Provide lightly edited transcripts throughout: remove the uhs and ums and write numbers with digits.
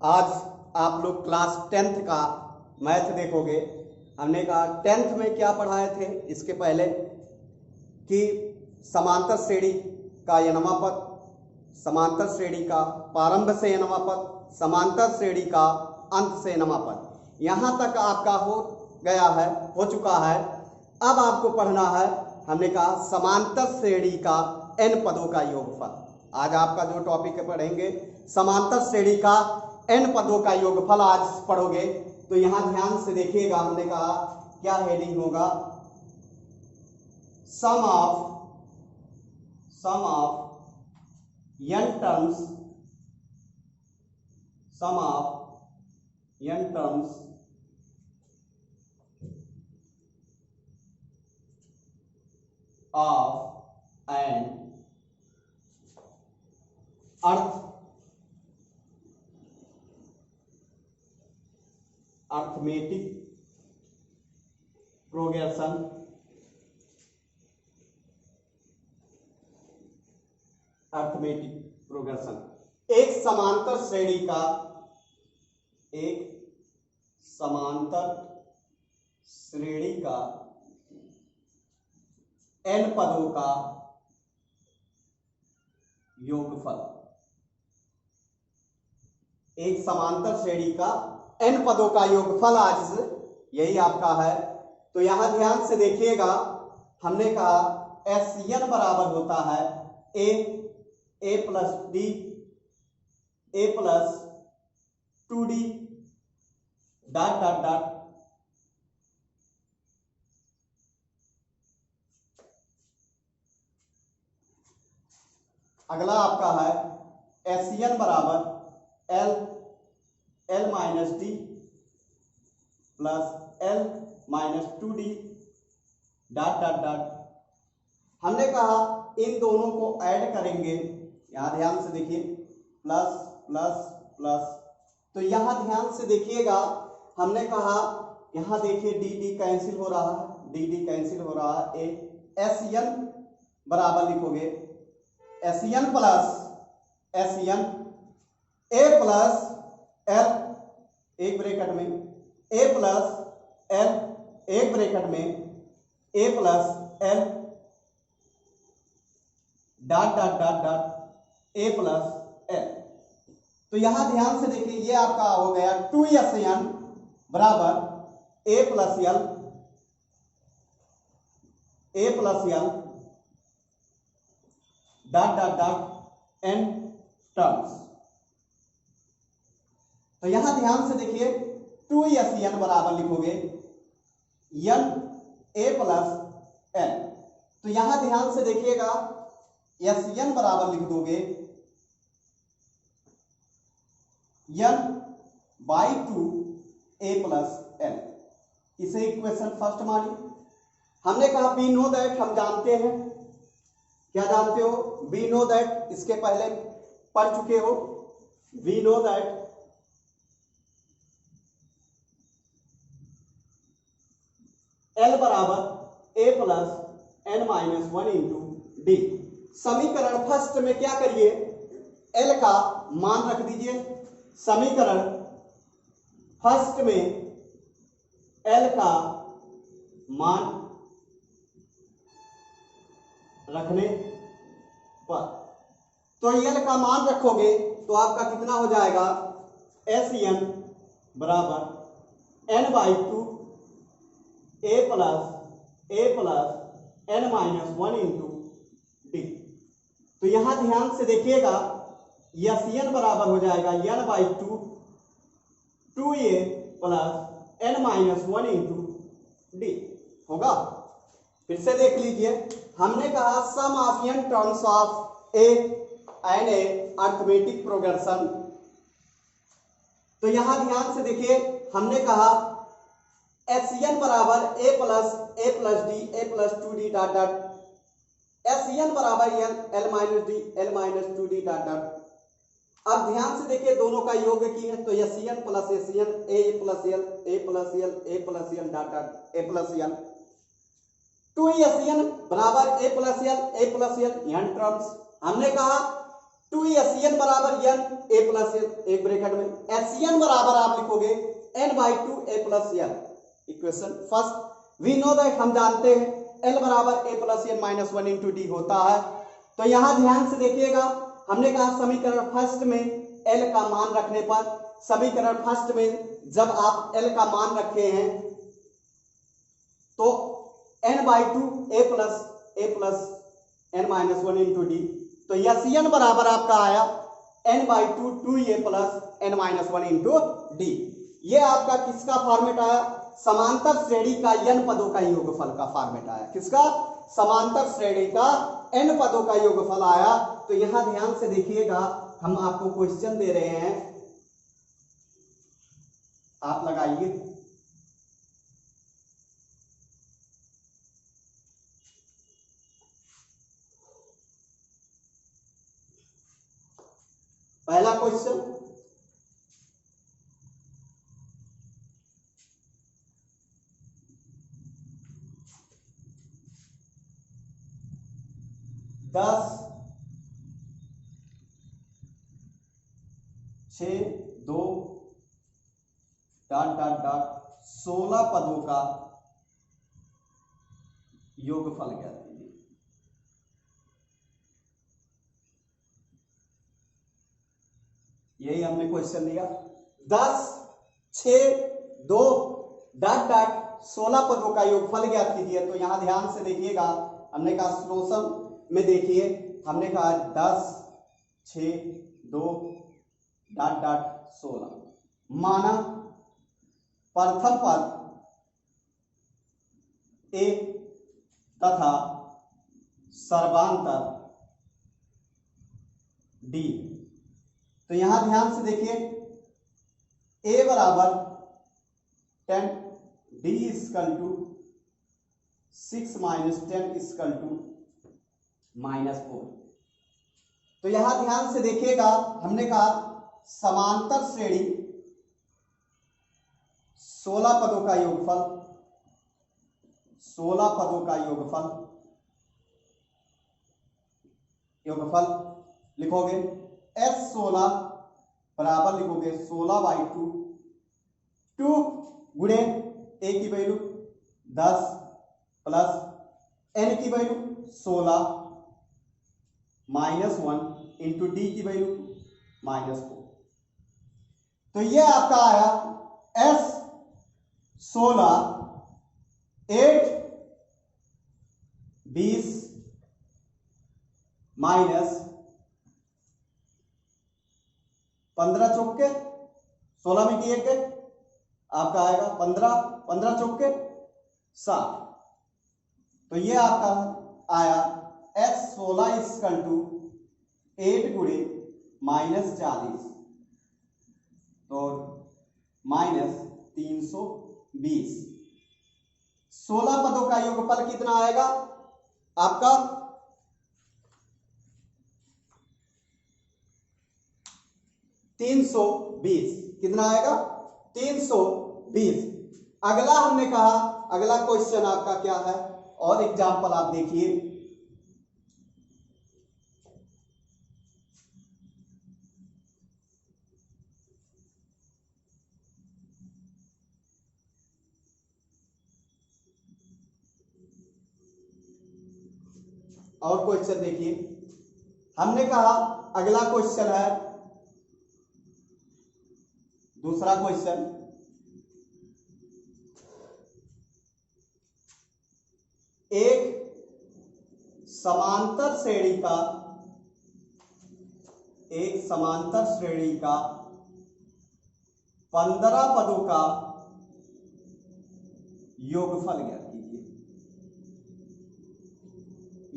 आज आप लोग क्लास 10th का मैथ देखोगे। हमने कहा 10th में क्या पढ़ाए थे इसके पहले कि समांतर श्रेणी का यनमापद, समांतर श्रेणी का प्रारंभ से यनमापद, समांतर श्रेणी का अंत से यनमापद। यहां तक आपका हो चुका है। अब आपको पढ़ना है, हमने कहा समांतर श्रेणी का n पदों का योगफल। आज आपका जो टॉपिक है पढ़ेंगे समांतर श्रेणी का n पदों का योगफल आज पढ़ोगे। तो यहां ध्यान से देखिएगा, हमने कहा क्या हेडिंग होगा, sum of n terms, sum of n terms of an arithmetic progression एक समांतर श्रेणी का n पदों का योगफल। एक समांतर श्रेणी का n पदों का योगफल आज यही आपका है। तो यहां ध्यान से देखिएगा, हमने कहा SN बराबर होता है a plus d a plus 2d dot dot dot अगला आपका है SN बराबर l minus D plus l minus 2d dot dot dot. हमने कहा इन दोनों को ऐड करेंगे, यहां ध्यान से देखिए, प्लस प्लस प्लस। तो यहां ध्यान से देखिएगा, हमने कहा यहां देखिए डी कैंसिल हो रहा है, डी कैंसिल हो रहा है। SN बराबर लिखोगे SN plus SN a plus l एक ब्रैकेट में, a प्लस l एक ब्रैकेट में, a plus l dot dot dot dot a plus l। तो यहां ध्यान से देखिए, ये आपका हो गया 2SN बराबर a plus l dot dot dot n terms. तो यहां ध्यान से देखिए 2SN बराबर लिखोगे n a प्लस l। तो यहां ध्यान से देखिएगा, SN बराबर लिख दोगे n by 2 a plus l। इसे इक्वेशन फर्स्ट मानिए। हमने कहा वी नो दैट, हम जानते हैं, क्या जानते हो, वी नो दैट, इसके पहले पढ़ चुके हो। वी नो दैट L बराबर a plus n minus 1 into D. समीकरण फर्स्ट में क्या करिए, L का मान रख दीजिए। समीकरण फर्स्ट में L का मान रखने पर, तो L का मान रखोगे तो आपका कितना हो जाएगा, SN बराबर n by 2 a plus n minus 1 into d. तो यहां ध्यान से देखिएगा, SN बराबर हो जाएगा n by 2a plus n minus 1 into d होगा। फिर से देख लीजिए, हमने कहा sum of n terms of a and a arithmetic progression. तो यहां ध्यान से देखिए, हमने कहा SN बराबर a plus D a plus 2d dot dot, SN बराबर l minus D l minus 2d dot dot. अब ध्यान से देखिए, दोनों का योग की है, तो SN plus SN a plus l a plus l a plus l dot dot a plus l। 2SN बराबर a plus l a plus l, यहां टर्म्स। हमने कहा टू एसईएन बराबर एन ए प्लस एन, एक bracket में S E N बराबर आप लिखोगे n by two a plus n. Equation first we know that, हम जानते हैं एल बराबर a plus n minus one into d होता है। तो यहां ध्यान से देखिएगा, हमने कहा समीकरण फर्स्ट में एल का मान रखने पर, समीकरण फर्स्ट में जब आप एल का मान रखे हैं तो n by two a plus n minus one into d, तो एसईएन बराबर आपका आया n by two two a plus n minus one into d. ये आपका किसका फॉर्मेट आया? समांतर श्रेणी का एन पदों का योगफल का फॉर्मेट आया। किसका? समांतर श्रेणी का एन पदों का योगफल आया। तो यहां ध्यान से देखिएगा, हम आपको क्वेश्चन दे रहे हैं, आप लगाइए। पहला क्वेश्चन, दस छः दो डॉट डॉट डॉट 16 पदों का योगफल ज्ञात कीजिए। यही हमने क्वेश्चन दिया, 10 6 2 डॉट डॉट 16 पदों का योगफल ज्ञात कीजिए। तो यहां ध्यान से देखिएगा, हमने कहा सॉल्यूशन में देखिए, हमने कहा 10 6 2 डॉट डॉट 16 माना प्रथम पद ए तथा सर्वांतर डी। तो यहां ध्यान से देखिए, ए बराबर 10, d equal to 6 minus 10 equal to -4। तो यहां ध्यान से देखिएगा, हमने कहा समांतर श्रेणी 16 पदों का योगफल, 16 पदों का योगफल लिखोगे S16 बराबर लिखोगे 16 बाई 2 गुणे ए की वैल्यू 10 प्लस एन की वैल्यू 16 -1 इंटू डी की वैल्यू -4। तो ये आपका आया S16 8 20 माइनस 15 चौके 16 में किए के आपका आएगा 15 15 चौके 60। तो ये आपका आया S16 इक्वल टू 8 गुणे -40 तो -320। 16 पदों का योगफल कितना आएगा आपका? 320। कितना आएगा? 320। अगला हमने कहा, अगला क्वेश्चन आपका क्या है, और एग्जाम्पल आप देखिए। और क्वेश्चन देखिए, हमने कहा अगला क्वेश्चन है, दूसरा क्वेश्चन, एक समांतर श्रेणी का 15 पदों का योगफल ज्ञात कीजिए।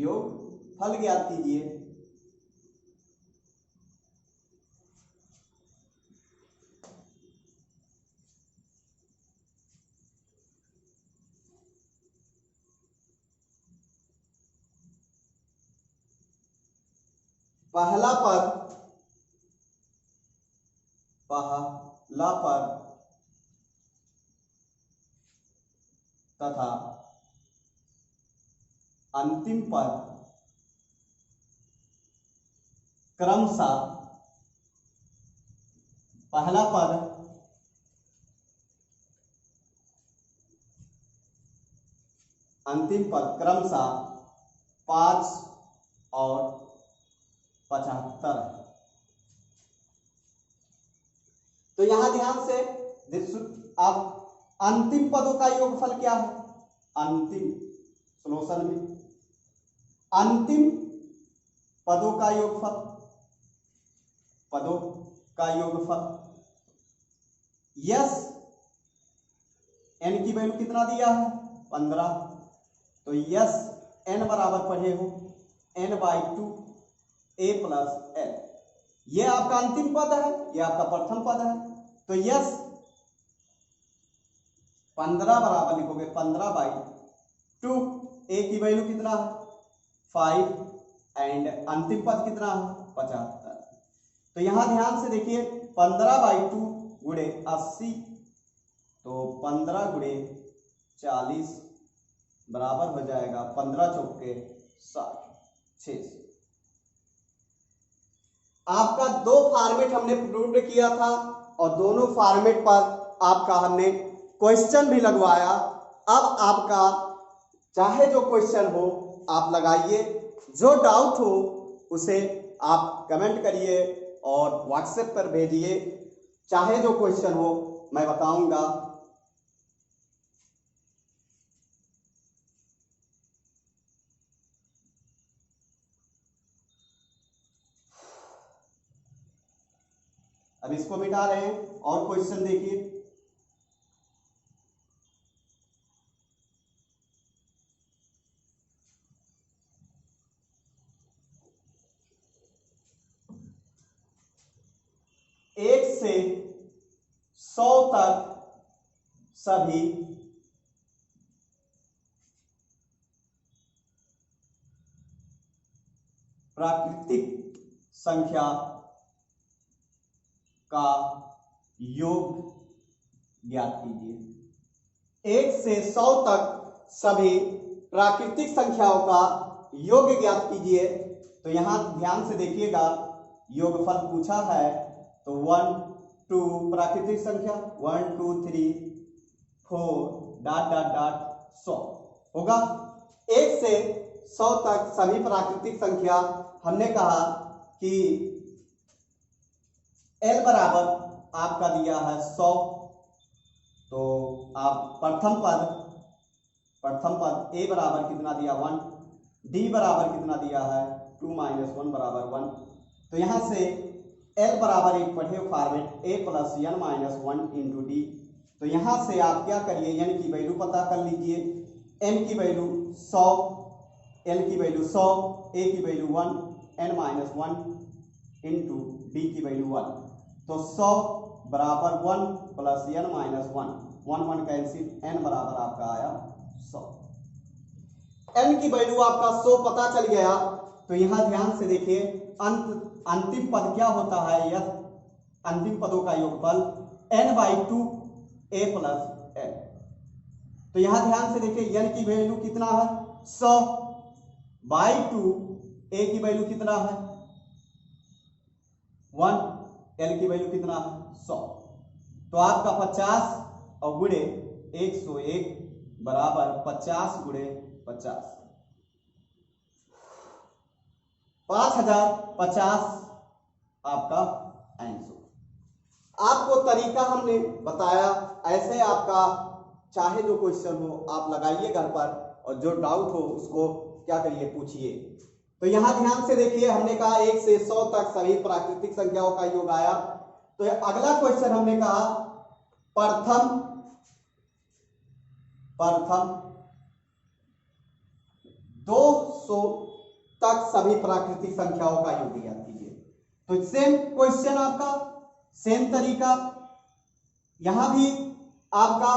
योगफल ज्ञात कीजिए। पहला पद तथा अंतिम पद क्रमशः पहला पद अंतिम पद क्रमशः 5 और 75 है। तो यहां ध्यान से अब अंतिम पदों का योगफल क्या है? अंतिम सॉल्यूशन में अंतिम पदों का योगफल यस एन की वैल्यू कितना दिया है? 15। तो यस एन बराबर पढ़े हो n/2 a + l। ये आपका अंतिम पद है, ये आपका प्रथम पद है। तो यस 15 बराबर लिखोगे 15/2। a की वैल्यू कितना है? 5 एंड अंतिम पद कितना है? 75। तो यहां ध्यान से देखिए 15/2 गुणे 80, तो 15 गुणे 40 बराबर हो जाएगा 15 चौके 60, 600। आपका दो फॉर्मेट हमने प्रूव किया था और दोनों फॉर्मेट पर आपका हमने क्वेश्चन भी लगवाया। अब आपका चाहे जो क्वेश्चन हो आप लगाइए, जो डाउट हो उसे आप कमेंट करिए और व्हाट्सएप पर भेजिए। चाहे जो क्वेश्चन हो मैं बताऊंगा। अब इसको मिटा रहे हैं और क्वेश्चन देखिए। एक से 100 तक सभी प्राकृतिक संख्या का योग ज्ञात कीजिए। 1 से 100 तक सभी प्राकृतिक संख्याओं का योग ज्ञात कीजिए। तो यहां ध्यान से देखिएगा, योगफल पूछा है तो 1 2 प्राकृतिक संख्या 1 2 3 4 डॉट डॉट डॉट 100 होगा। 1 से 100 तक सभी प्राकृतिक संख्या हमने कहा कि L बराबर आपका दिया है 100। तो आप प्रथम पद A बराबर कितना दिया 1, D बराबर कितना दिया है 2 - 1 बराबर 1। तो यहां से L बराबर एक पढ़े फॉर्मेट A + n - 1 × D। तो यहां से आप क्या करिए, n की वैल्यू पता कर लीजिए। n की वैल्यू 100, L की वैल्यू 100, A की वैल्यू 1, n - 1 × D की वैल्यू 1। तो 100 बराबर 1 + n - 1 1 कैंसिल, n बराबर आपका आया 100। n की वैल्यू आपका 100 पता चल गया। तो यहां ध्यान से देखिए अंतिम पद क्या होता है? यह अंतिम पदों का योगफल n/2 a + l। तो यहां ध्यान से देखिए n की वैल्यू कितना है 100/2, a की वैल्यू कितना है 1, l की वैल्यू कितना है 100। तो आपका 50 और गुणे 101 बराबर 50 गुणे 50, 5050 आपका आंसर। आपको तरीका हमने बताया, ऐसे आपका चाहे जो क्वेश्चन हो आप लगाइए घर पर और जो डाउट हो उसको क्या करिए पूछिए। तो यहां ध्यान से देखिए, हमने कहा 1 से 100 तक सभी प्राकृतिक संख्याओं का योग आया। तो अगला क्वेश्चन हमने कहा प्रथम 200 तक सभी प्राकृतिक संख्याओं का योग ज्ञात कीजिए। तो सेम क्वेश्चन आपका, सेम तरीका, यहां भी आपका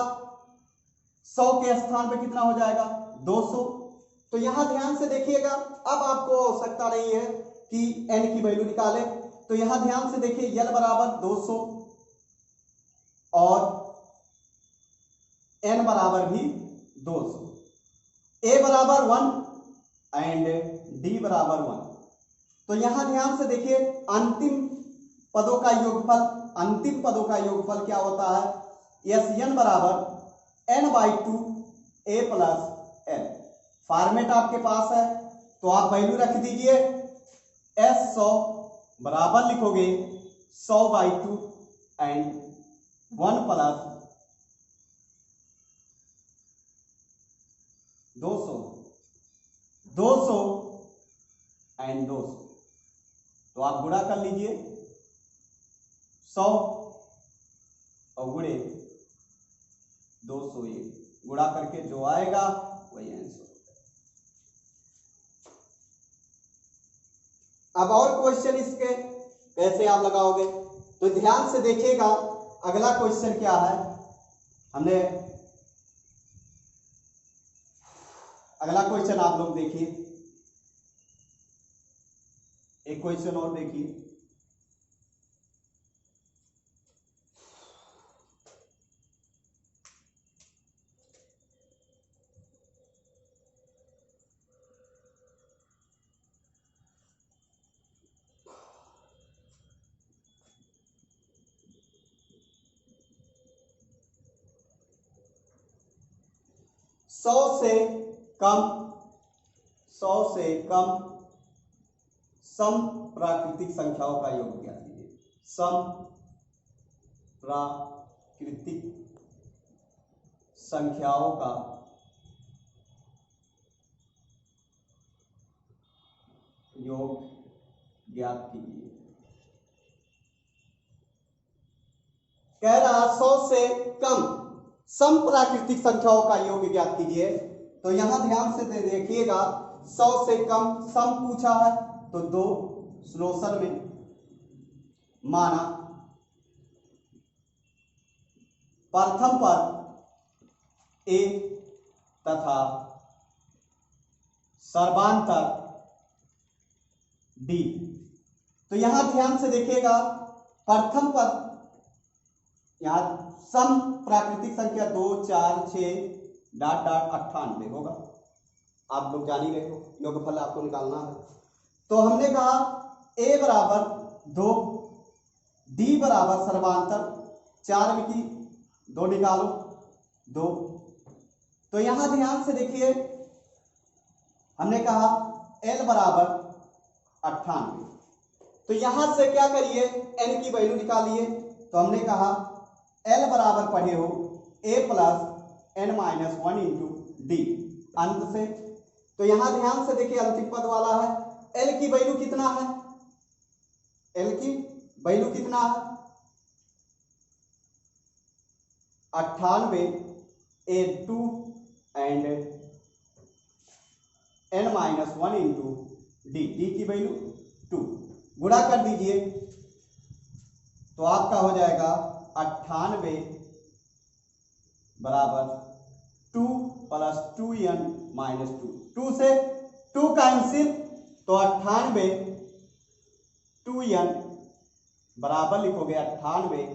100 के स्थान पे कितना हो जाएगा 200। तो यहां ध्यान से देखिएगा, अब आपको आवश्यकता नहीं है कि n की वैल्यू निकाले। तो यहां ध्यान से देखिए l बराबर 200 और n बराबर भी 200, a बराबर 1 एंड d बराबर 1। तो यहां ध्यान से देखिए अंतिम पदों का योगफल, अंतिम पदों का योगफल क्या होता है, SN बराबर n/2 a plus n। Format आपके पास है तो आप वैल्यू रख दीजिए, S 100 बराबर लिखोगे 100/2 एंड 1 प्लस 200 200 एंड 200। तो आप गुणा कर लीजिए 100 और गुणे 200, ये गुणा करके जो आएगा वही आंसर। अब और क्वेश्चन इसके कैसे आप लगाओगे, तो ध्यान से देखिएगा। अगला क्वेश्चन क्या है, हमने अगला क्वेश्चन आप लोग देखिए, एक क्वेश्चन और देखिए। सौ से कम सम प्राकृतिक संख्याओं का योग ज्ञात कीजिए। सम प्राकृतिक संख्याओं का योग ज्ञात कीजिए। कह रहा 100 से कम सम प्राकृतिक संख्याओं का योग ज्ञात कीजिए। तो यहां ध्यान से देखिएगा, 100 से कम सम पूछा है तो दो सॉल्यूशन में माना प्रथम पद ए तथा सर्वांतर डी। तो यहां ध्यान से देखिएगा, प्रथम पद यहां सम प्राकृतिक संख्या 2 4 6 डॉट डॉट 98 होगा। आप लोग जान ही रहे हो, योगफल आपको निकालना है। तो हमने कहा a बराबर 2, d बराबर सर्वांतर 4 में की 2 निकालो 2। तो यहां ध्यान से देखिए, हमने कहा l बराबर 98। तो यहां से क्या करिए, n की वैल्यू निकालिए। तो हमने कहा l बराबर पढ़े हो a plus n-1 into D अंत से। तो यहां ध्यान से देखिए अंतिम पद वाला है, l की वैल्यू कितना है, l की वैल्यू कितना है 98 a 2 and n-1 into D, D की वैल्यू 2। गुणा कर दीजिए तो आपका हो जाएगा 98 बराबर 2 प्लस 2n-2। 2 से 2 कैंसिल, तो 98 2n बराबर लिखोगे 98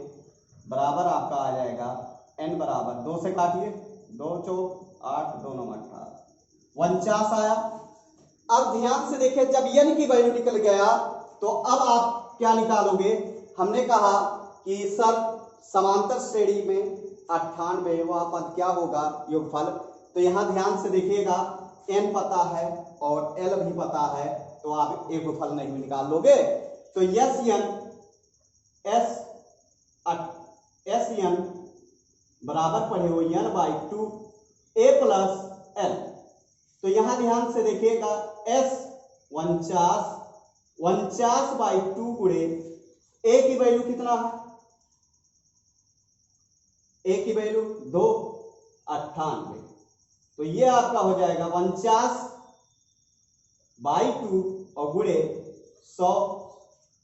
बराबर आपका आ जाएगा n बराबर 2 से काटिए, 2 चौक 8 2 9 18 49 आया। अब ध्यान से देखिए, जब n की वैल्यू निकल गया तो अब आप क्या निकालोगे। हमने कहा कि सर समांतर श्रेणी में 98 वह पद क्या होगा, योगफल। तो यहां ध्यान से देखिएगा, n पता है और l भी पता है, तो आप योगफल नहीं निकाल लोगे। तो SN बराबर पढ़े हो n/2 a प्लस l। तो यहां ध्यान से देखिएगा, S 49/2 गुणे a की वैल्यू कितना है, a की वैल्यू 2 98। तो ये आपका हो जाएगा 49/2 और गुणे 100,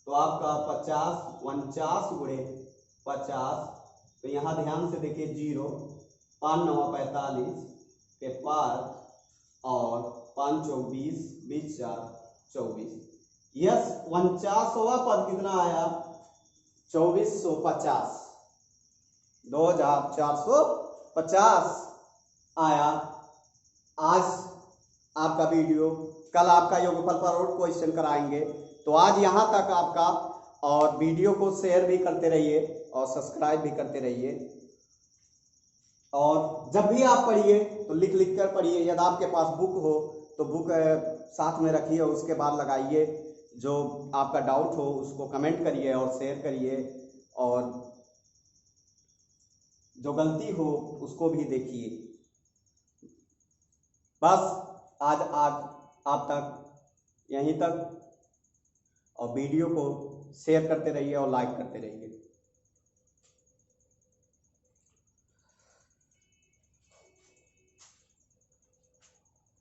तो आपका 50 49 गुणे 50। तो यहां ध्यान से देखिए 0 5 9 45 के 5 और 5 चौक 20 20 4 24। यस 49वां पद कितना आया 2450, 2450 आया। आज आपका वीडियो कल आपका योगफल पर और क्वेश्चन कराएंगे। तो आज यहाँ तक आपका, और वीडियो को शेयर भी करते रहिए और सब्सक्राइब भी करते रहिए। और जब भी आप पढ़िए तो लिख लिख कर पढ़िए। यदि आपके पास बुक हो तो बुक साथ में रखिए, उसके बाद लगाइए। जो आपका डाउट हो उसको कमेंट करिए और शेयर करिए, और जो गलती हो उसको भी देखिए। बस आज आप तक यहीं तक, और वीडियो को शेयर करते रहिए और लाइक करते रहिए।